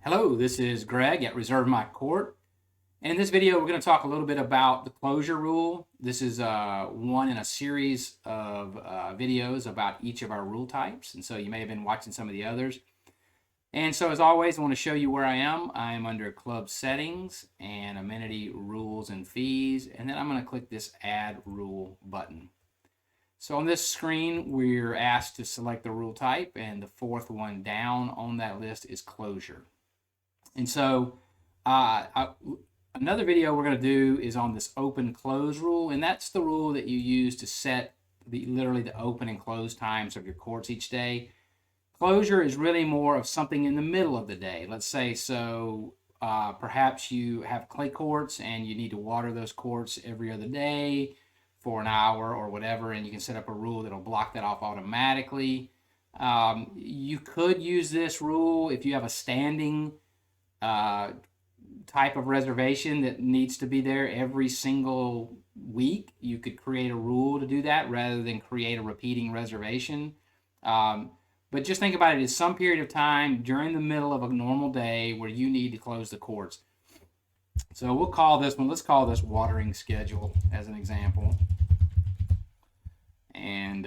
Hello, this is Greg at Reserve My Court. And in this video, we're going to talk a little bit about the closure rule. This is one in a series of videos about each of our rule types. And so you may have been watching some of the others. And so as always, I want to show you where I am. I am under Club Settings and Amenity Rules and Fees. And then I'm going to click this Add Rule button. So on this screen, we're asked to select the rule type, and the fourth one down on that list is closure. And so another video we're going to do is on this open close rule, and that's the rule that you use to set literally the open and close times of your courts each day. Closure is really more of something in the middle of the day. Let's say perhaps you have clay courts and you need to water those courts every other day for an hour or whatever, and you can set up a rule that'll block that off automatically. You could use this rule if you have a standing type of reservation that needs to be there every single week. You could create a rule to do that rather than create a repeating reservation. But just think about it as some period of time during the middle of a normal day where you need to close the courts. So we'll call this one, let's call this watering schedule as an example. And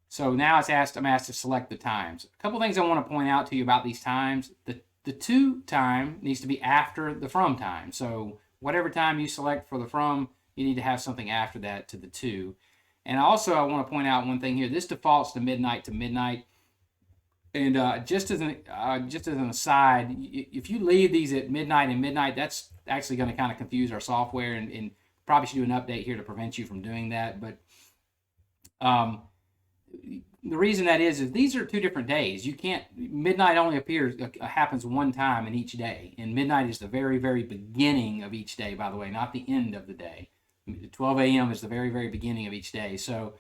so now I'm asked to select the times. A couple things I want to point out to you about these times. The to time needs to be after the from time. So whatever time you select for the from, you need to have something after that to the to. And also I want to point out one thing here. This defaults to midnight. And just as an aside, if you leave these at midnight and midnight, that's actually going to kind of confuse our software, and probably should do an update here to prevent you from doing that. But the reason that is these are two different days. You can't, midnight only happens one time in each day, and midnight is the very, very beginning of each day, by the way, not the end of the day. 12 a.m. is the very, very beginning of each day. So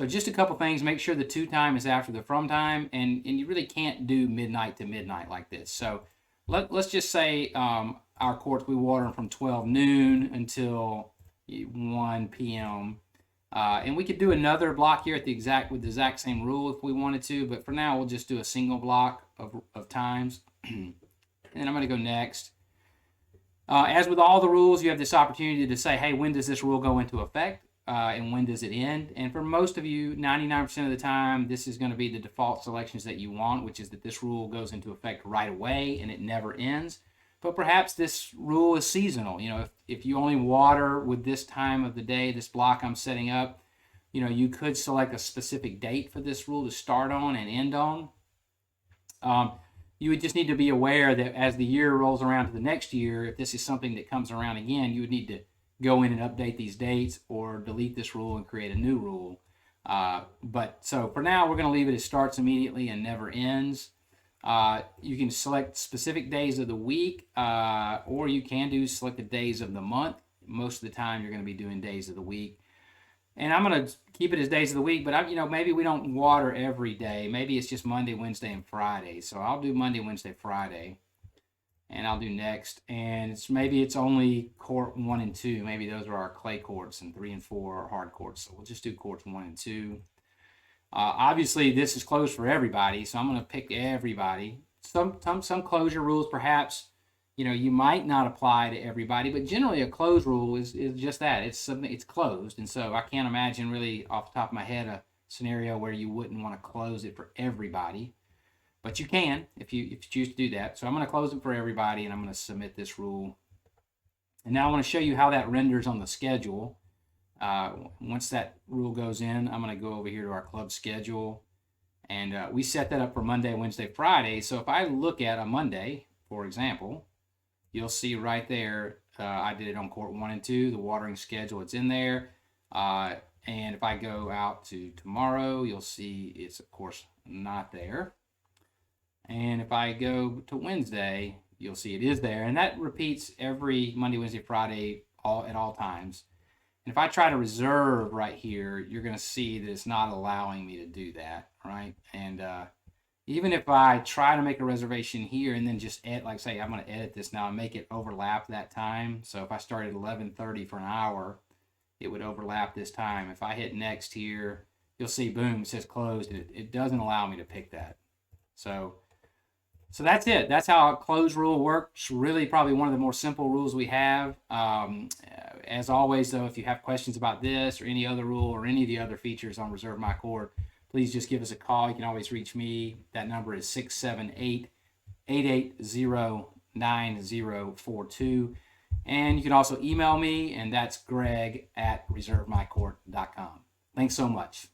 just a couple things. Make sure the to time is after the from time, and you really can't do midnight to midnight like this. So let's just say our courts, we water them from 12 noon until 1 p.m. And we could do another block here with the exact same rule if we wanted to, but for now we'll just do a single block of times. And then I'm going to go next. As with all the rules, you have this opportunity to say, hey, when does this rule go into effect? And when does it end? And for most of you, 99% of the time, this is going to be the default selections that you want, which is that this rule goes into effect right away and it never ends. But perhaps this rule is seasonal. If you only water with this time of the day, this block I'm setting up, you could select a specific date for this rule to start on and end on. You would just need to be aware that as the year rolls around to the next year, if this is something that comes around again, you would need to go in and update these dates or delete this rule and create a new rule. But so for now, we're going to leave it as starts immediately and never ends. You can select specific days of the week, or you can select the days of the month. Most of the time, you're going to be doing days of the week. And I'm going to keep it as days of the week, but maybe we don't water every day. Maybe it's just Monday, Wednesday, and Friday. So I'll do Monday, Wednesday, Friday, and I'll do next. And maybe it's only court 1 and 2. Maybe those are our clay courts, and 3 and 4 are hard courts. So we'll just do courts 1 and 2. Obviously, this is closed for everybody, so I'm going to pick everybody. Some closure rules, perhaps, you might not apply to everybody, but generally a closed rule is just that. It's closed, and so I can't imagine really off the top of my head a scenario where you wouldn't want to close it for everybody. But you can if you choose to do that. So I'm going to close it for everybody, and I'm going to submit this rule. And now I want to show you how that renders on the schedule. Once that rule goes in, I'm going to go over here to our club schedule, and we set that up for Monday, Wednesday, Friday. So if I look at a Monday, for example, you'll see right there, I did it on court 1 and 2, the watering schedule, it's in there. And if I go out to tomorrow, you'll see it's, of course, not there. And if I go to Wednesday, you'll see it is there. And that repeats every Monday, Wednesday, Friday, at all times. And if I try to reserve right here, you're going to see that it's not allowing me to do that, right? And even if I try to make a reservation here and then just edit, like say I'm going to edit this now and make it overlap that time. So if I started 11:30 for an hour, it would overlap this time. If I hit next here, you'll see, boom, it says closed. It doesn't allow me to pick that. So So that's it. That's how a close rule works. Really, probably one of the more simple rules we have. As always, though, if you have questions about this or any other rule or any of the other features on Reserve My Court, please just give us a call. You can always reach me. That number is 678-880-9042. And you can also email me, and that's greg@reservemycourt.com. Thanks so much.